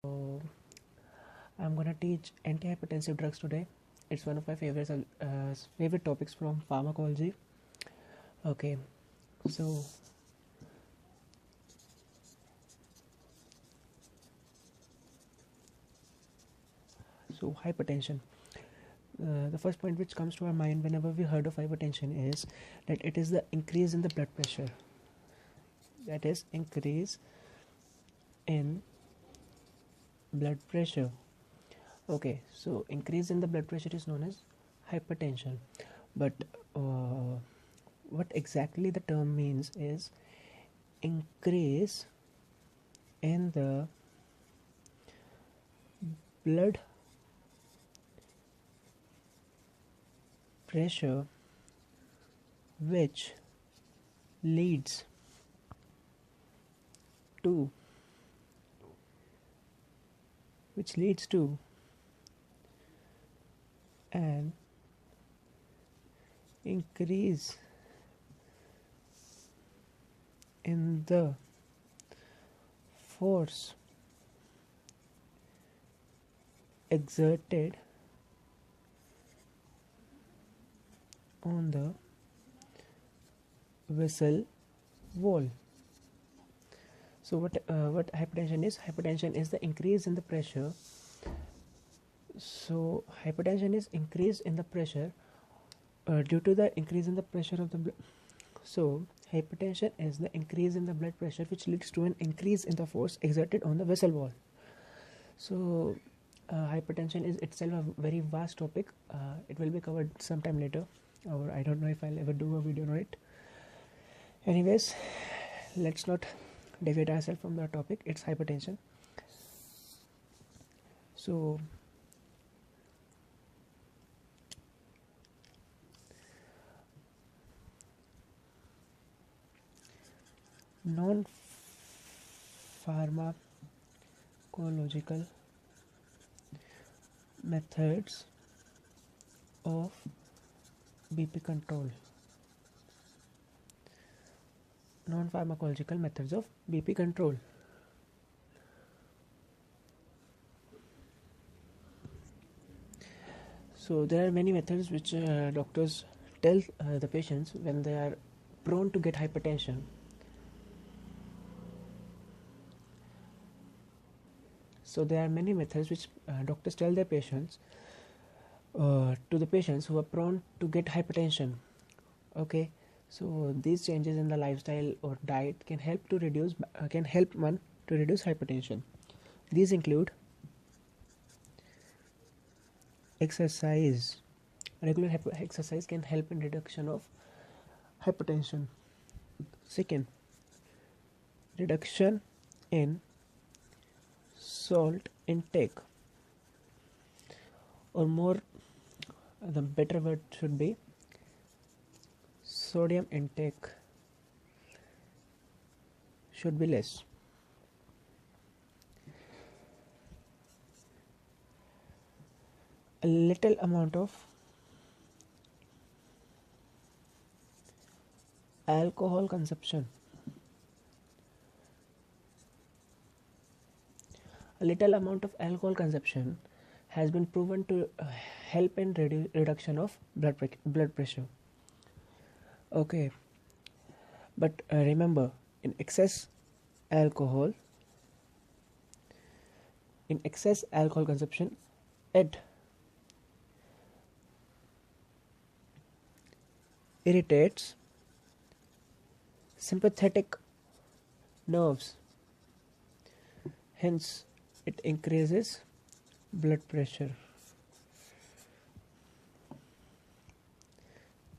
So I'm gonna teach antihypertensive drugs today. It's one of my favorite topics from pharmacology. Okay, so hypertension. The first point which comes to our mind whenever we heard of hypertension is that it is the increase in the blood pressure. That is increase in blood pressure. Okay, so increase in the blood pressure is known as hypertension. But what exactly the term means is increase in the blood pressure which leads to an increase in the force exerted on the vessel wall. So what hypertension is? Hypertension is the increase in the pressure. So hypertension is increase in the pressure due to the increase in the pressure of the blood. So hypertension is the increase in the blood pressure which leads to an increase in the force exerted on the vessel wall. So hypertension is itself a very vast topic. It will be covered sometime later, or I don't know if I'll ever do a video on it. Anyways, let's not deviate ourselves from the topic. It's hypertension. So non-pharmacological methods of BP control. Non-pharmacological methods of BP control. So there are many methods which doctors tell the patients when they are prone to get hypertension. So there are many methods which doctors tell their patients to the patients who are prone to get hypertension. Okay, so these changes in the lifestyle or diet can help one to reduce hypertension. These include exercise. Regular exercise can help in reduction of hypertension. Second, reduction in salt intake, or more, the better word should be sodium intake should be less. A little amount of alcohol consumption. A little amount of alcohol consumption has been proven to help in reduction of blood pressure. Okay, but remember, in excess alcohol consumption, it irritates sympathetic nerves, hence it increases blood pressure.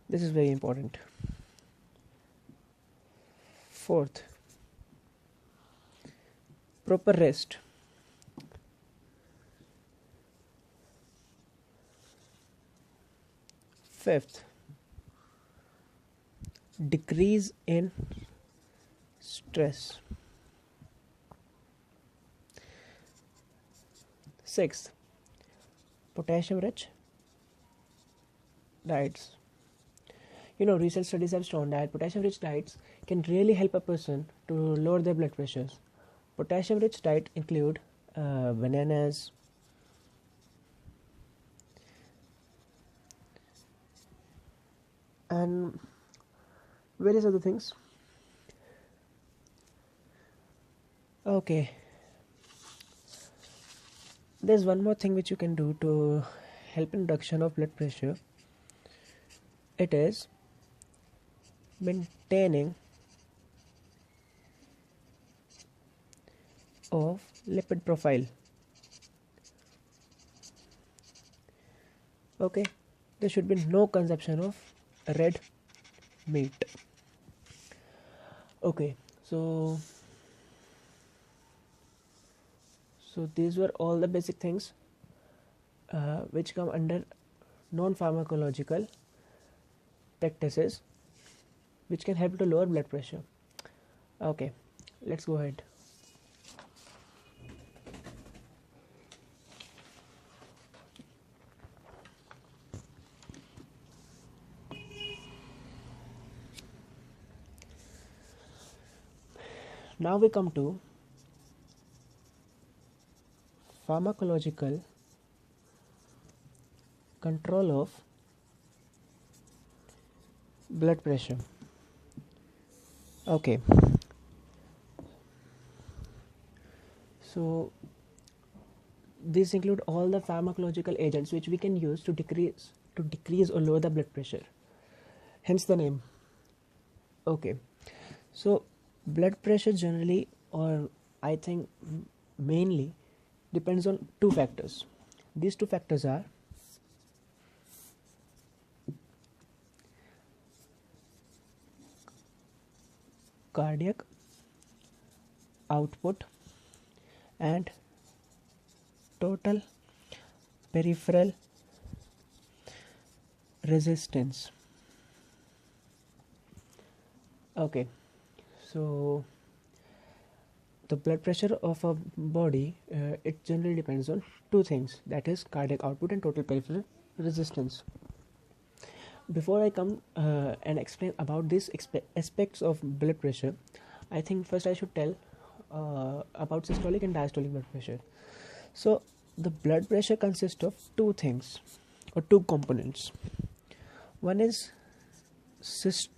This is very important. Fourth, proper rest. Fifth, decrease in stress. Sixth, potassium rich diets. Recent studies have shown that potassium rich diets can really help a person to lower their blood pressures. Potassium rich diet include bananas, and various other things. Okay, there's one more thing which you can do to help in reduction of blood pressure. It is maintaining of lipid profile. Okay, there should be no consumption of red meat. Okay, so these were all the basic things which come under non-pharmacological practices which can help to lower blood pressure. Okay, let's go ahead. Now we come to pharmacological control of blood pressure. Okay, so these include all the pharmacological agents which we can use to decrease or lower the blood pressure, hence the name. Okay, so blood pressure generally, or I think mainly, depends on two factors. These two factors are cardiac output and total peripheral resistance. Okay, so the blood pressure of a body, it generally depends on two things, that is cardiac output and total peripheral resistance. Before I come and explain about these aspects of blood pressure, I think first I should tell about systolic and diastolic blood pressure. So the blood pressure consists of two things or two components. One is systolic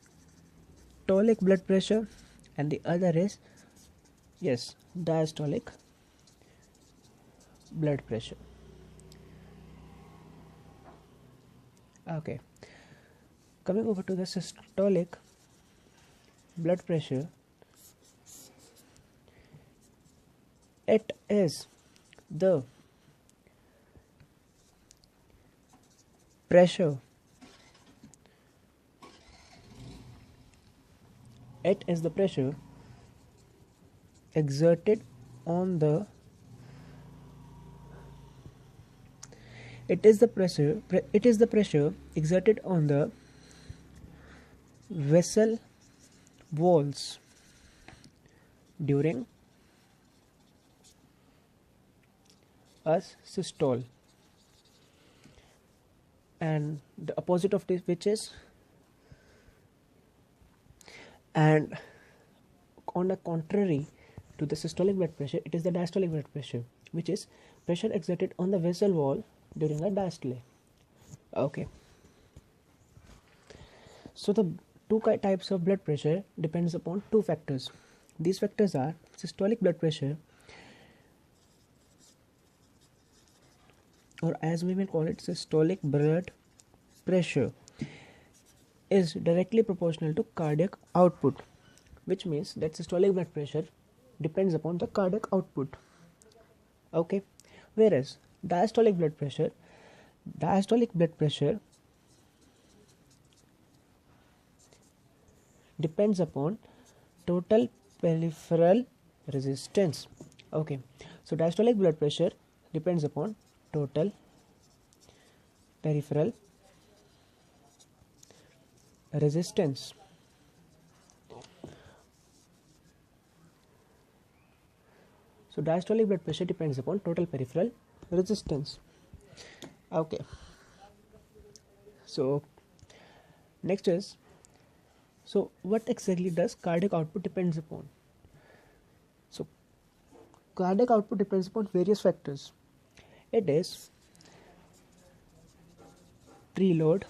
blood pressure and the other is diastolic blood pressure. Okay, coming over to the systolic blood pressure, it is the pressure exerted on the pressure exerted on the vessel walls during a systole, and the opposite of this, which is, and on the contrary to the systolic blood pressure, it is the diastolic blood pressure, which is pressure exerted on the vessel wall during a diastole. Okay, so the two types of blood pressure depends upon two factors. These factors are systolic blood pressure, or as we may call it, systolic blood pressure is directly proportional to cardiac output, which means that systolic blood pressure depends upon the cardiac output. Okay, whereas diastolic blood pressure depends upon total peripheral resistance. Okay, so diastolic blood pressure depends upon total peripheral resistance. So diastolic blood pressure depends upon total peripheral resistance. Okay, so next is, so what exactly does cardiac output depends upon? So cardiac output depends upon various factors. It is preload,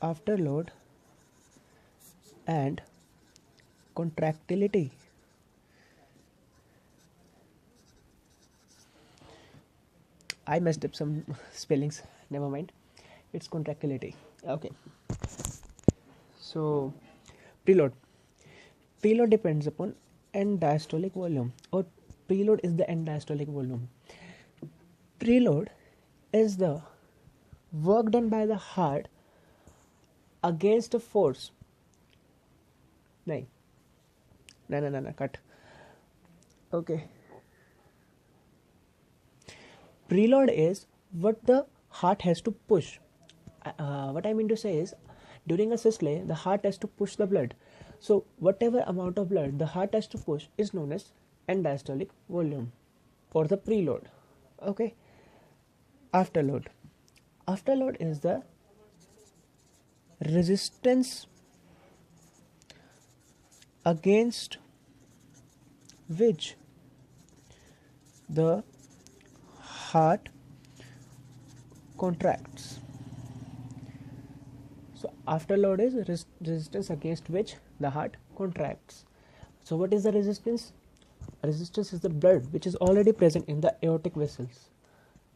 afterload, and contractility. I messed up some spellings, never mind. It's contractility. Okay. So, preload. Preload depends upon end diastolic volume, or preload is the end diastolic volume. Preload is the work done by the heart against a force. No, cut. Okay. Preload is what the heart has to push. What I mean to say is, during a systole, the heart has to push the blood. So, whatever amount of blood the heart has to push is known as end diastolic volume, or the preload. Okay. Afterload. Afterload is the resistance against which the heart contracts. So afterload is resistance against which the heart contracts. So what is the resistance? Resistance is the blood which is already present in the aortic vessels.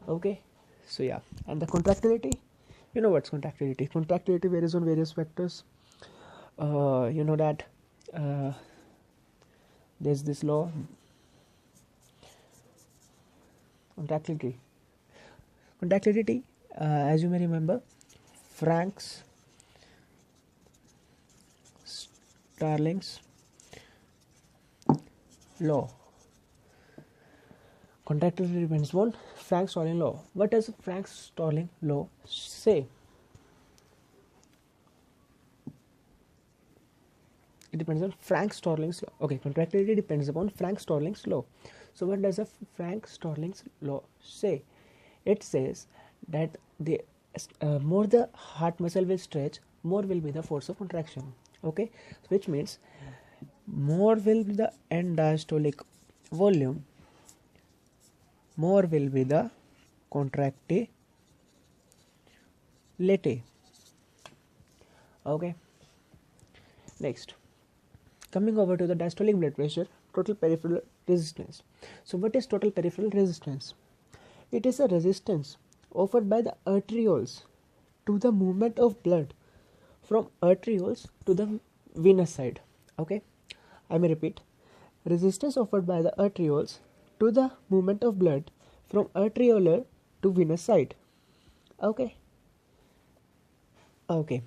Okay. So yeah, and the contractility, you know what's contractility. Contractility varies on various factors. You know that there's this law, contractility, as you may remember, Starling's law. Contractility depends on Starling law. What does Starling law say? It depends on Starling's law. Okay, contractility depends upon Starling's law. So what does a Starling's law say? It says that the more the heart muscle will stretch, more will be the force of contraction. Okay, which means more will be the end diastolic volume, more will be the contractility. Okay. Next, coming over to the diastolic blood pressure, total peripheral resistance. So what is total peripheral resistance? It is a resistance offered by the arterioles to the movement of blood from arterioles to the venous side. Okay, I may repeat. Resistance offered by the arterioles to the movement of blood from arteriolar to venous side. Okay. Okay.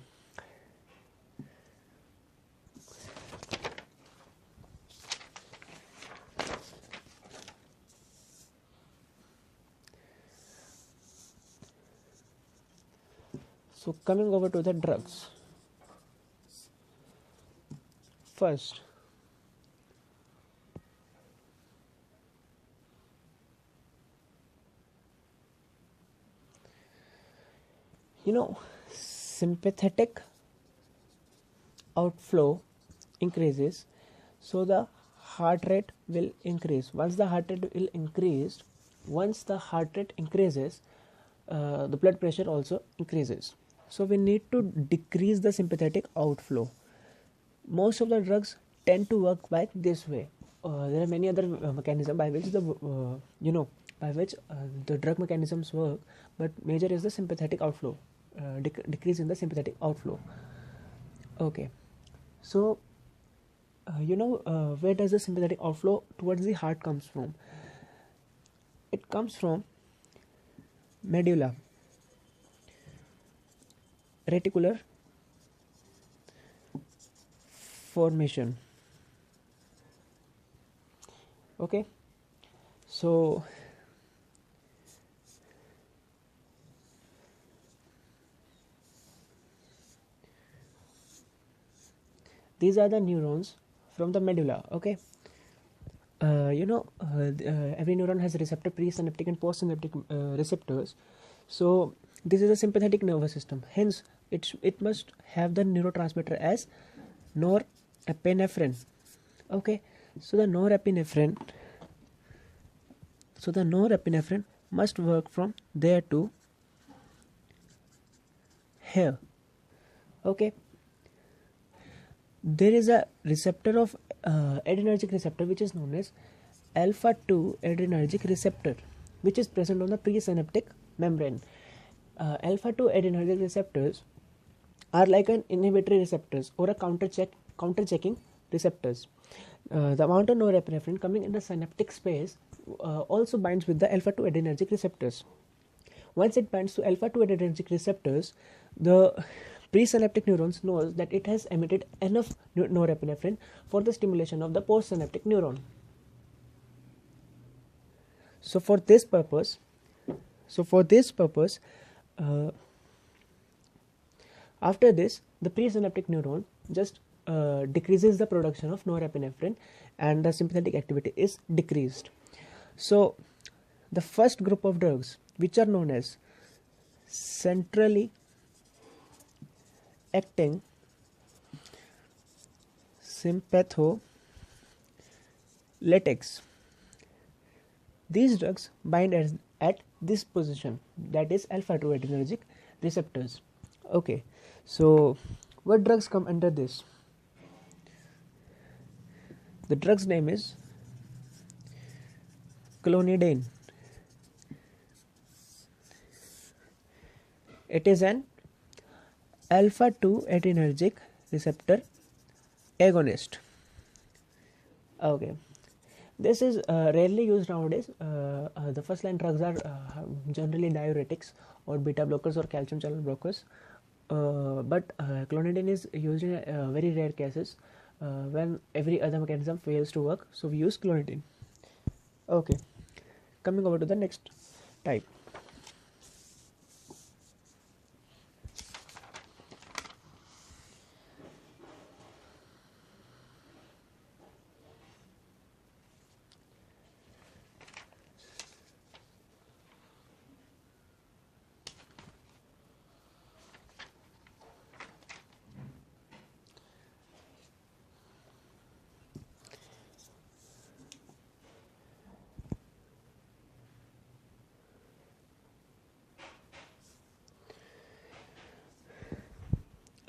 So coming over to the drugs. First, sympathetic outflow increases, so the heart rate will increase. Once the heart rate increases, the blood pressure also increases. So we need to decrease the sympathetic outflow. Most of the drugs tend to work by this way. There are many other mechanisms by which the drug mechanisms work, but major is the sympathetic outflow, decrease in the sympathetic outflow. Okay, so where does the sympathetic outflow towards the heart comes from? It comes from medulla, reticular formation. Okay, so these are the neurons from the medulla. Okay, every neuron has receptor, presynaptic and postsynaptic receptors. So this is a sympathetic nervous system. Hence, it must have the neurotransmitter as norepinephrine. Okay, so the norepinephrine must work from there to here. Okay, there is a receptor of adrenergic receptor which is known as alpha 2 adrenergic receptor, which is present on the presynaptic membrane. Alpha 2 adrenergic receptors are like an inhibitory receptors or a counter-checking receptors. The amount of norepinephrine coming in the synaptic space also binds with the alpha 2 adrenergic receptors. Once it binds to alpha 2 adrenergic receptors, the presynaptic neurons knows that it has emitted enough norepinephrine for the stimulation of the postsynaptic neuron. So for this purpose, after this, the presynaptic neuron just decreases the production of norepinephrine and the sympathetic activity is decreased. So the first group of drugs, which are known as centrally acting sympatholytics, these drugs bind at this position, that is alpha 2 adrenergic receptors. Okay, so what drugs come under this? The drug's name is clonidine. It is an alpha 2 adrenergic receptor agonist. Okay, this is rarely used nowadays. The first line drugs are generally diuretics or beta blockers or calcium channel blockers, but clonidine is used in very rare cases when every other mechanism fails to work, so we use clonidine. Okay, coming over to the next type.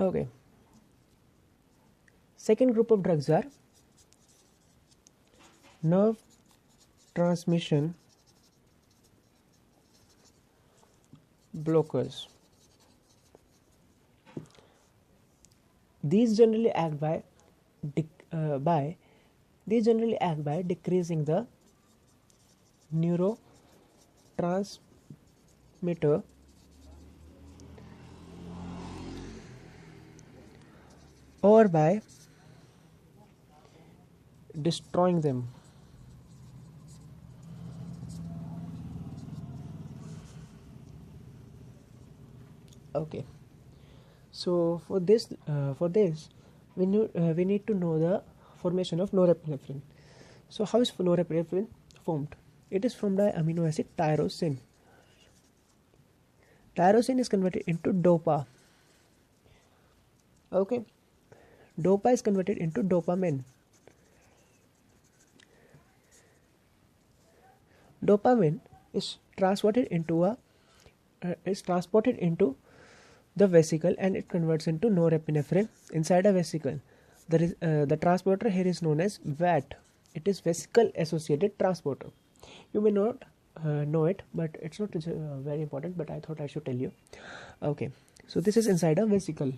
Okay, second group of drugs are nerve transmission blockers. These generally act by decreasing the neurotransmitter or by destroying them. Okay, so for this we need to know the formation of norepinephrine. So how is norepinephrine formed? It is formed by amino acid tyrosine. Tyrosine is converted into dopa. Okay, dopa is converted into dopamine. Dopamine is transported into the vesicle and it converts into norepinephrine inside a vesicle. The transporter here is known as VAT. It is vesicle associated transporter. You may not know it, but it's not very important, but I thought I should tell you. Okay, so this is inside a vesicle.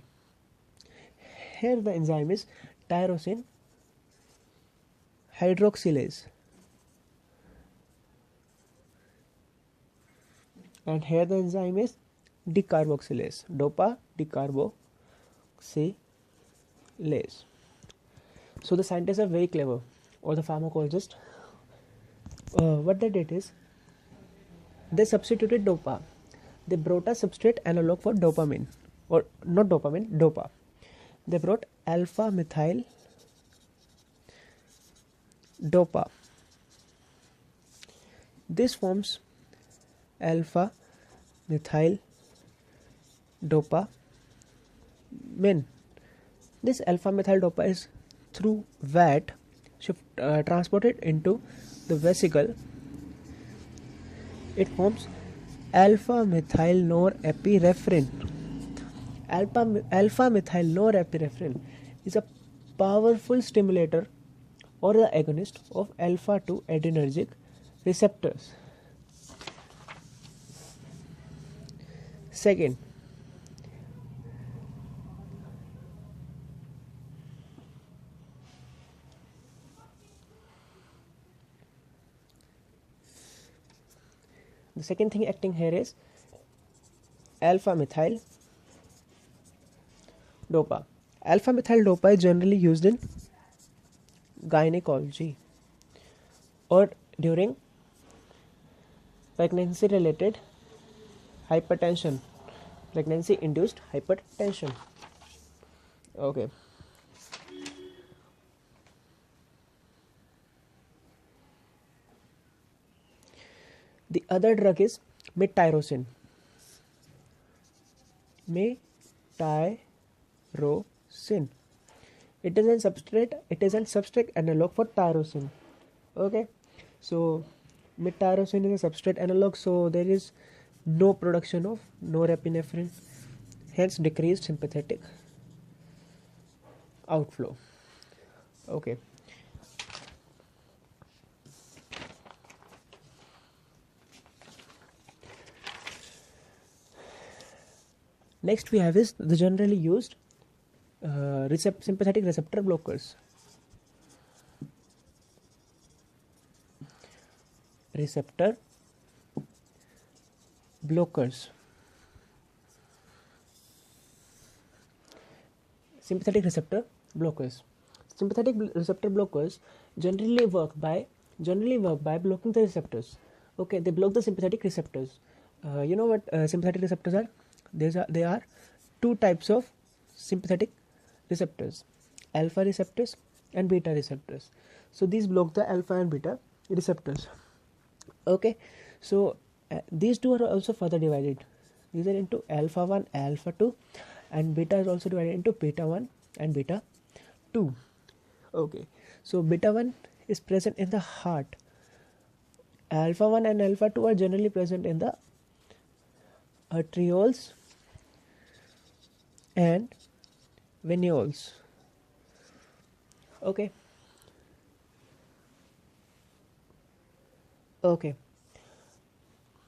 Here the enzyme is tyrosine hydroxylase, and here the enzyme is decarboxylase, dopa decarboxylase. So the scientists are very clever, or the pharmacologists. What they did is they substituted dopa. They brought a substrate analog for dopamine, or not dopamine, dopa. They brought alpha methyl dopa. This forms alpha methyl dopamine. This alpha methyl dopa is through VAT transported into the vesicle, it forms alpha methyl norepinephrine. Alpha methyl norepinephrine is a powerful stimulator or the agonist of alpha 2 adrenergic receptors. Second, the second thing acting here is alpha methyl dopa. Alpha methyl dopa is generally used in gynecology or during pregnancy related hypertension, pregnancy induced hypertension. Okay. The other drug is mid-tyrosine. Mid-tyrosine. It is a substrate analog for tyrosine. Okay. So mid-tyrosine is a substrate analog, so there is no production of norepinephrine, hence decreased sympathetic outflow. Okay. Next we have is the generally used sympathetic receptor blockers. Receptor blockers. Sympathetic receptor blockers. Sympathetic receptor blockers generally work by blocking the receptors. Okay, they block the sympathetic receptors. You know what sympathetic receptors are? They are two types of sympathetic receptors: alpha receptors and beta receptors. So these block the alpha and beta receptors. Okay, so these two are also further divided. These are into alpha 1, alpha 2, and beta is also divided into beta 1 and beta 2. Okay, so beta 1 is present in the heart. Alpha 1 and alpha 2 are generally present in the arterioles and venules. Okay.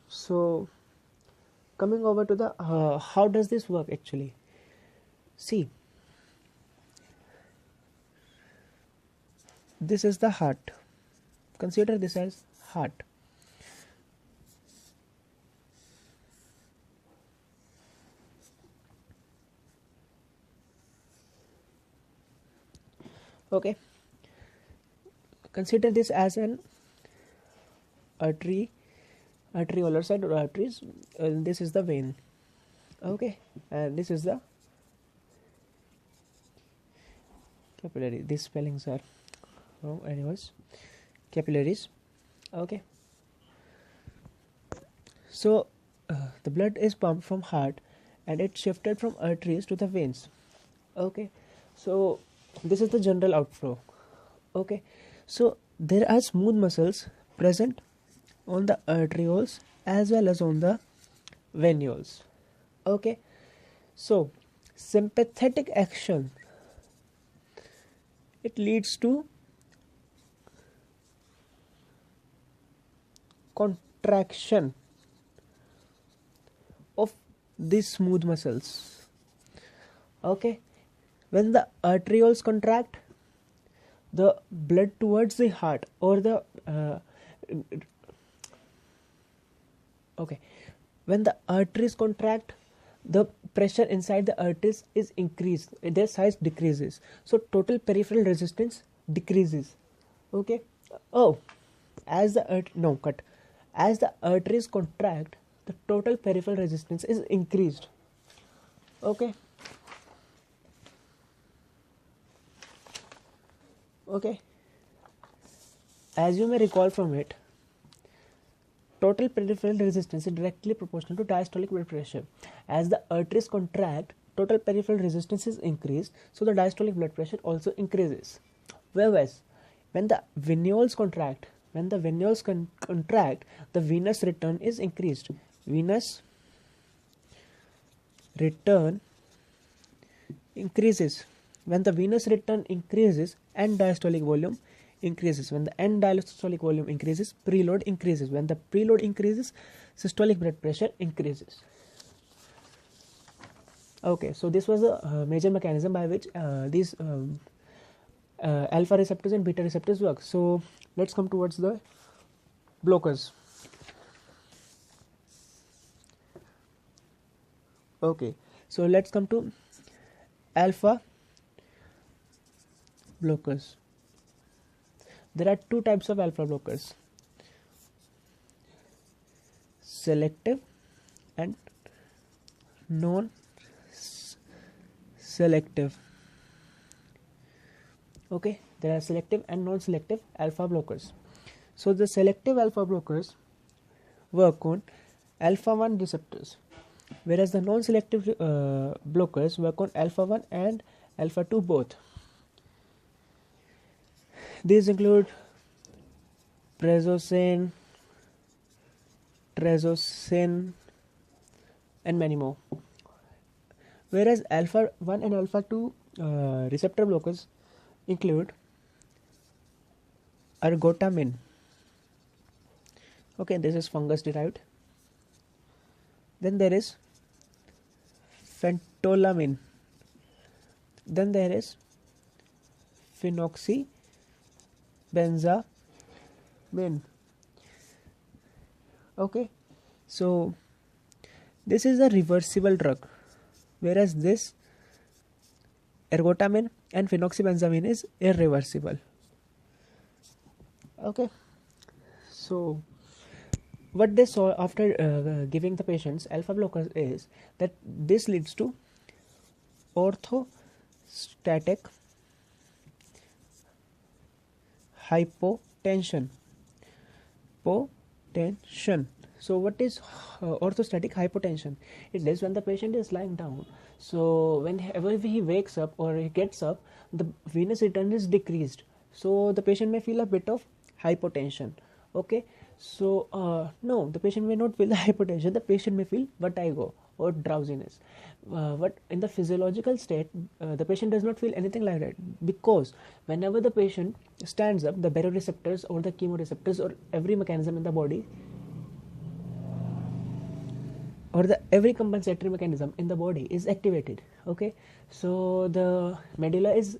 So coming over to the how does this work actually? See, this is the heart. Consider this as heart. Okay, consider this as an arteriolar side or arteries. This is the vein. Okay, and this is the capillary. These spellings are anyways, capillaries. Okay, so the blood is pumped from heart and it's shifted from arteries to the veins. Okay, so this is the general outflow. Okay, so there are smooth muscles present on the arterioles as well as on the venules. Okay, so sympathetic action, it leads to contraction of these smooth muscles. Okay, when the arterioles contract, the blood towards the heart or the when the arteries contract, the pressure inside the arteries is increased, their size decreases, so total peripheral resistance decreases. Okay, as the arteries contract, the total peripheral resistance is increased. Okay, as you may recall from it, total peripheral resistance is directly proportional to diastolic blood pressure. As the arteries contract, total peripheral resistance is increased, so the diastolic blood pressure also increases. Whereas When the venules contract, the venous return is increased. Venous return increases. When the venous return increases, end diastolic volume increases. When the end diastolic volume increases, preload increases. When the preload increases, systolic blood pressure increases. Okay, so this was a major mechanism by which these alpha receptors and beta receptors work. So let's come towards the blockers. Okay, so let's come to alpha blockers. There are two types of alpha blockers: selective and non-selective. Okay, there are selective and non-selective alpha blockers. So the selective alpha blockers work on alpha 1 receptors, whereas the non-selective blockers work on alpha 1 and alpha 2 both. These include prazosin, trazodone, and many more. Whereas alpha 1 and alpha 2 receptor blockers include ergotamine. Okay, this is fungus derived. Then there is phentolamine. Then there is phenoxybenzamine. Okay, so this is a reversible drug, whereas this ergotamine and phenoxybenzamine is irreversible. Okay, so what they saw after giving the patients alpha blockers is that this leads to orthostatic hypotension. So what is orthostatic hypotension? It is when the patient is lying down. So whenever he wakes up or he gets up, the venous return is decreased. So the patient may feel a bit of hypotension. Okay, so no, the patient may not feel the hypotension. The patient may feel vertigo or drowsiness. But in the physiological state, the patient does not feel anything like that, because whenever the patient stands up, the baroreceptors or the chemoreceptors or every mechanism in the body or every compensatory mechanism in the body is activated. Okay, so the medulla is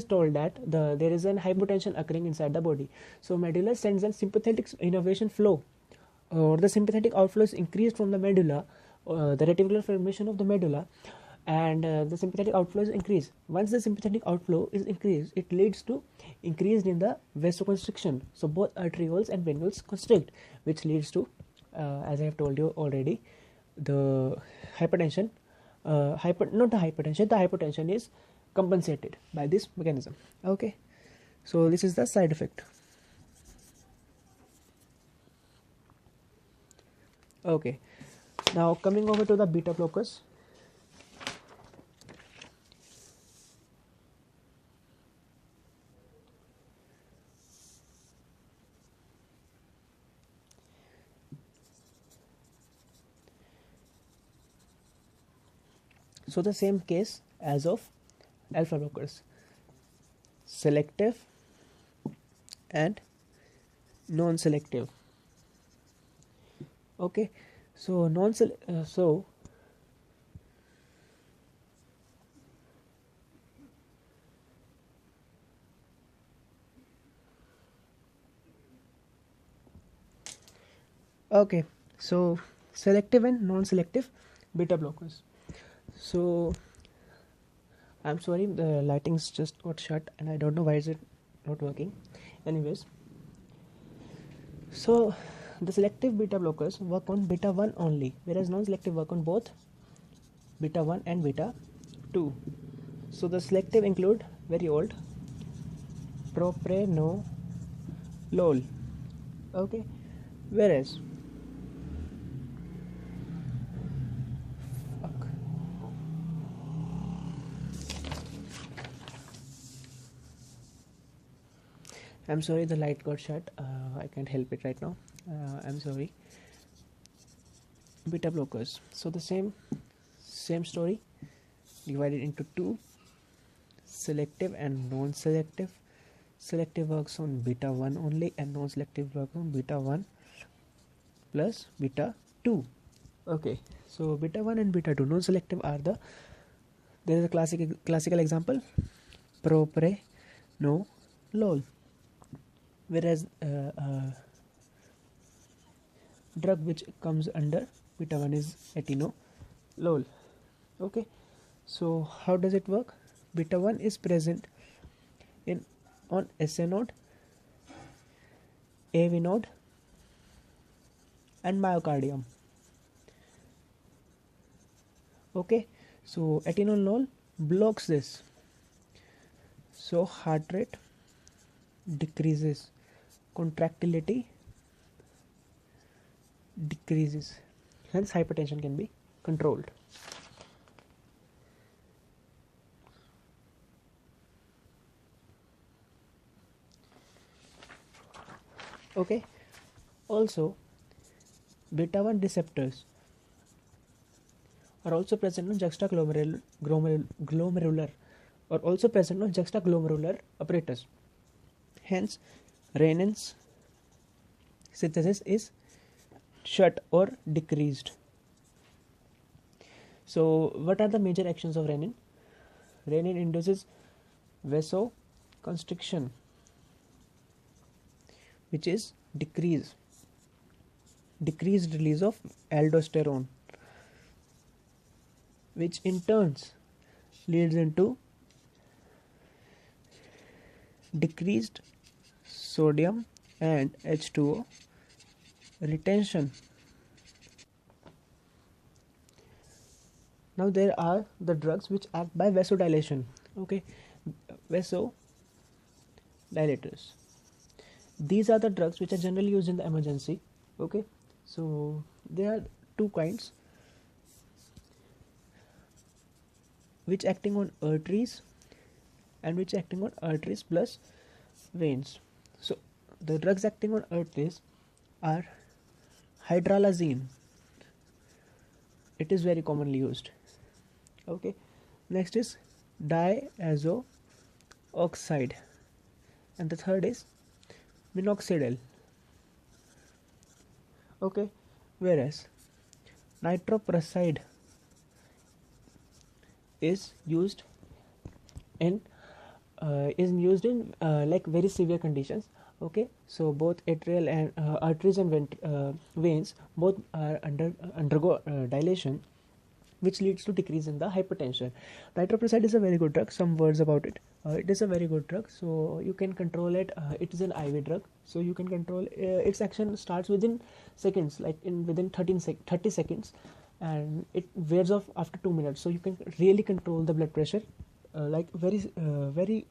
told that there is an hypotension occurring inside the body. So medulla sends a sympathetic innervation flow, or the sympathetic outflow is increased from the medulla, the reticular formation of the medulla, and the sympathetic outflow is increased. Once the sympathetic outflow is increased, it leads to increase in the vasoconstriction. So both arterioles and venules constrict, which leads to as I have told you already, the hypertension, the hypotension is compensated by this mechanism. Okay, so this is the side effect. Okay, now coming over to the beta blockers. So the same case as of alpha blockers, selective and non-selective. Okay, so okay, so selective and non-selective beta blockers. So I'm sorry, the lighting's just got shut and I don't know why is it not working. Anyways, so the selective beta blockers work on beta 1 only, whereas non-selective work on both beta 1 and beta 2. So the selective include very old propranolol. Okay, whereas I'm sorry, the light got shut. I can't help it right now. I'm sorry. Beta blockers. So the same story divided into two: selective and non-selective. Selective works on beta 1 only, and non-selective works on beta 1 plus beta 2. Okay, so beta 1 and beta 2 non-selective are there is a classical example, propranolol, whereas drug which comes under beta 1 is atenolol. Okay, so how does it work? Beta 1 is present on SA node, AV node and myocardium. Okay, so atenolol blocks this, so heart rate decreases, contractility decreases, hence hypertension can be controlled. Okay, also beta 1 receptors are also present on juxtaglomerular or also present on juxtaglomerular apparatus. Hence, renin's synthesis is shut or decreased. So, what are the major actions of renin? Renin induces vasoconstriction, which is decreased release of aldosterone, which in turn leads into decreased sodium and H2O retention. Now there are the drugs which act by vasodilation. Okay, vasodilators. These are the drugs which are generally used in the emergency. Okay, so there are two kinds, which acting on arteries and which acting on arteries plus veins. So the drugs acting on arteries are hydralazine. It is very commonly used. Okay, next is diazooxide, and the third is minoxidil. Okay, whereas nitroprusside is used in like very severe conditions. Okay, so both atrial and arteries and veins both are undergo dilation, which leads to decrease in the hypertension. Nitroprusside is a very good drug. Some words about it. It is a very good drug, so you can control it. It is an IV drug, so you can control its action starts within seconds, like within 30 seconds, and it wears off after 2 minutes. So you can really control the blood pressure like very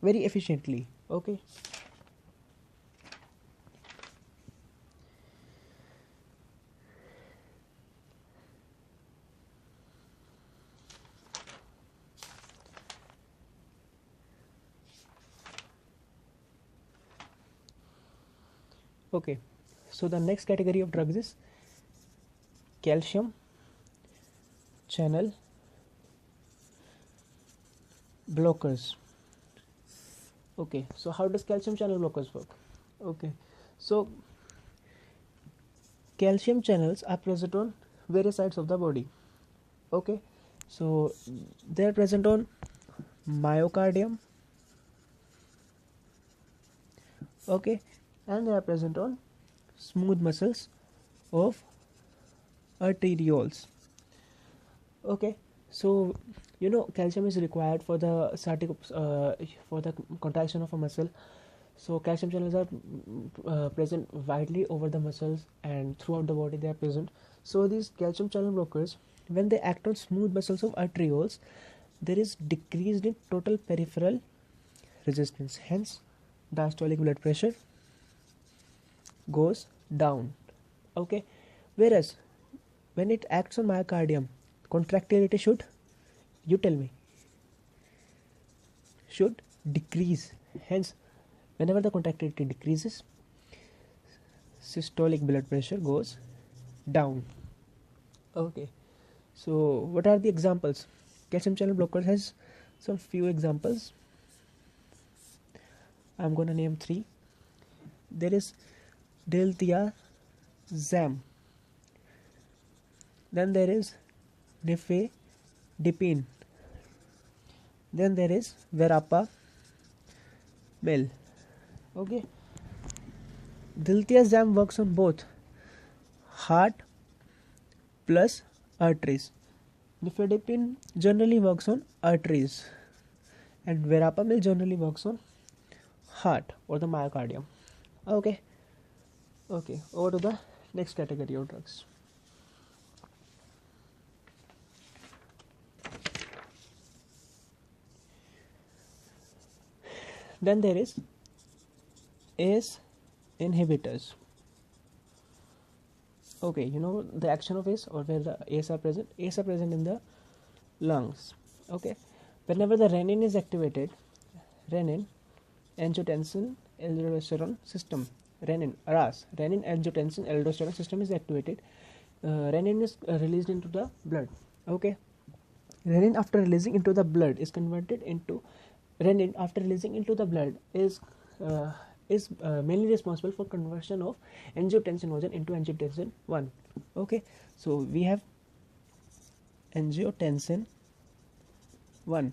efficiently. Okay. Okay, so the next category of drugs is calcium channel blockers. Okay, so how does calcium channel blockers work? Okay, so calcium channels are present on various sides of the body. Okay, so they are present on myocardium. Okay, and they are present on smooth muscles of arterioles. Okay, so you know calcium is required for the for the contraction of a muscle. So calcium channels are present widely over the muscles and throughout the body they are present. So these calcium channel blockers, when they act on smooth muscles of arterioles, there is decreased in total peripheral resistance. Hence, diastolic blood pressure goes down. Okay, whereas when it acts on myocardium, contractility should, you tell me, should decrease. Hence, Whenever the contractility decreases, systolic blood pressure goes down. Okay, so what are the examples? Calcium channel blocker has some few examples. I'm gonna name 3. There is diltiazem. Then there is nifedipine. Then there is verapamil. Okay, diltiazem works on both heart plus arteries. Nifedipine generally works on arteries, and verapamil generally works on heart or the myocardium. Okay, over to the next category of drugs. Then there is ACE inhibitors. Okay, you know the action of ACE, or where the ACE are present? ACE are present in the lungs. Okay, whenever the renin is activated, renin, angiotensin, aldosterone system, renin, RAS, renin, angiotensin, aldosterone system is activated. Renin is released into the blood. Okay, renin after releasing into the blood is converted into renin after releasing into the blood is mainly responsible for conversion of angiotensin 1 into angiotensin 1. Okay, so we have angiotensin 1.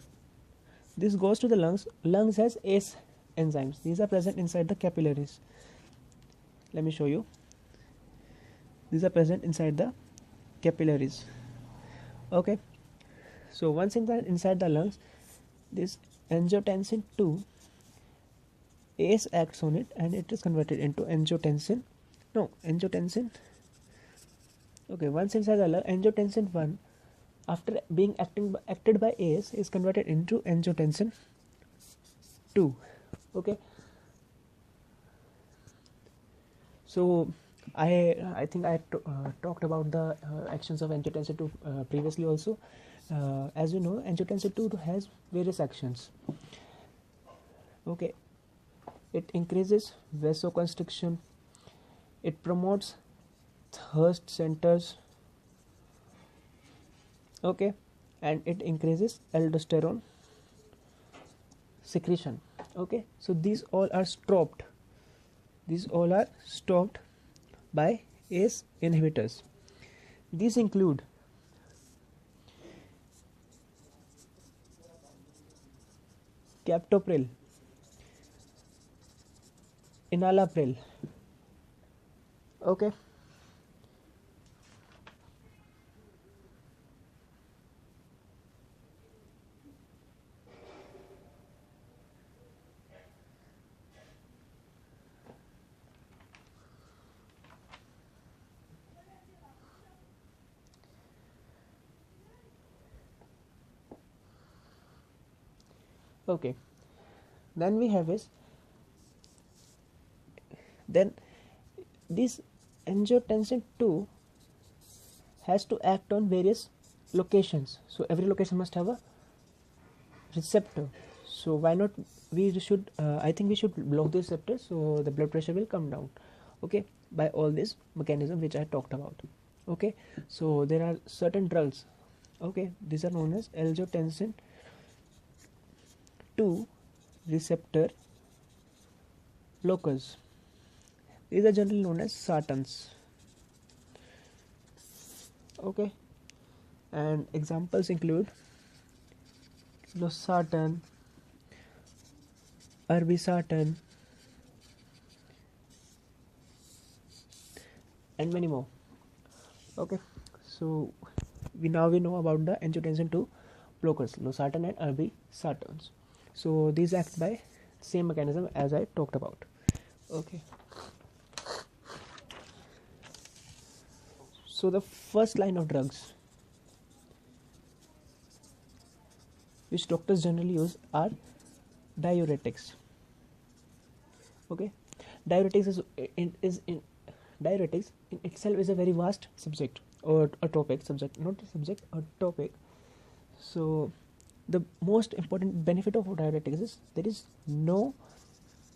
This goes to the lungs. Lungs has ACE enzymes. These are present inside the capillaries. Let me show you. These are present inside the capillaries. Okay, so once inside the lungs, this angiotensin 2, ACE acts on it and it is converted into angiotensin. Okay, once inside the lung, angiotensin 1, after being acted by ACE, is converted into angiotensin 2. Okay, so I think I talked about the actions of angiotensin 2 previously also. As you know, angiotensin 2 has various actions. Okay, it increases vasoconstriction, it promotes thirst centers, okay, and it increases aldosterone secretion. Okay, so these all are stopped by ACE inhibitors. These include captopril, enalapril. Okay, okay, then we have is, then this angiotensin 2 has to act on various locations. So every location must have a receptor. So why not we should I think we should block the receptor, so the blood pressure will come down. Okay, by all this mechanism which I talked about. Okay, so there are certain drugs. Okay, these are known as angiotensin 2 receptor blockers. These are generally known as sartans. Okay, and examples include losartan, irbesartan, and many more. Okay, so we know about the angiotensin 2 blockers, losartan and irbesartans. So these act by same mechanism as I talked about. Okay, so the first line of drugs which doctors generally use are diuretics. Okay, diuretics diuretics in itself is a very vast subject, or a topic, subject, not a subject, a topic. So the most important benefit of diuretics is there is no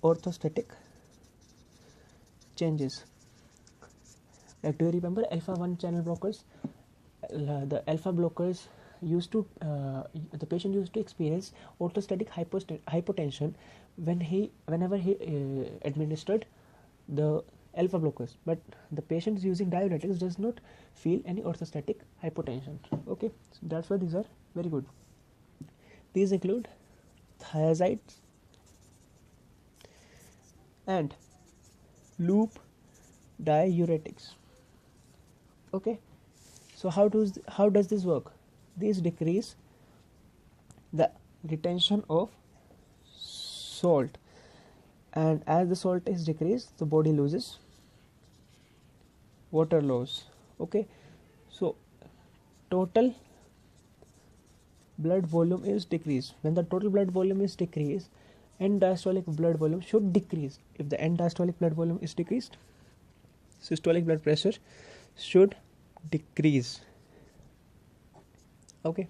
orthostatic changes. Like, do you remember alpha 1 channel blockers? The alpha blockers used to the patient used to experience orthostatic hypotension whenever he administered the alpha blockers, but the patients using diuretics does not feel any orthostatic hypotension. Okay, so that's why these are very good. These include thiazides and loop diuretics. Okay, so how does this work? These decrease the retention of salt, and as the salt is decreased, the body loses water loss. Okay, so total blood volume is decreased. When the total blood volume is decreased, end diastolic blood volume should decrease. If the end diastolic blood volume is decreased, systolic blood pressure should decrease. Okay,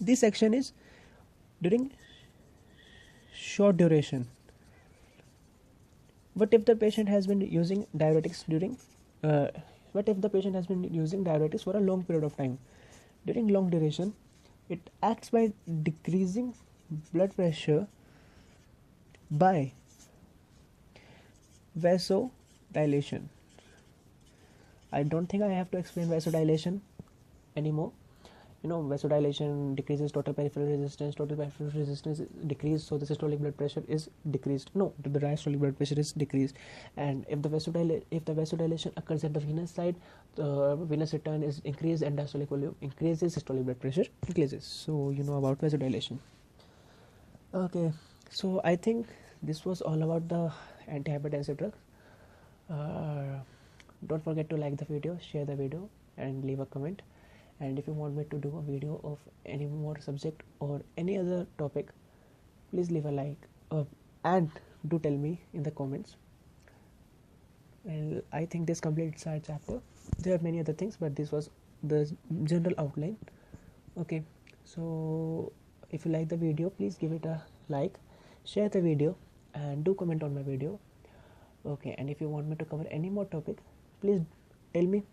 this section is during short duration. What if the patient has been using diuretics for a long period of time? During long duration, it acts by decreasing blood pressure by vasodilation. I don't think I have to explain vasodilation anymore. Vasodilation decreases total peripheral resistance. Total peripheral resistance is decreased, so the systolic blood pressure is decreased. No, the diastolic blood pressure is decreased. And if the vasodilation occurs at the venous side, the venous return is increased, and diastolic volume increases, systolic blood pressure increases. So you know about vasodilation. Okay, so I think this was all about the antihypertensive drug. Don't forget to like the video, share the video, and leave a comment. And if you want me to do a video of any more subject or any other topic, please leave a like and do tell me in the comments. Well, I think this completes our chapter. There are many other things, but this was the general outline. Okay, so if you like the video, please give it a like, share the video, and do comment on my video. Okay, and if you want me to cover any more topic, please tell me.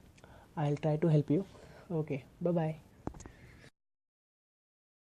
I'll try to help you. Okay, bye bye.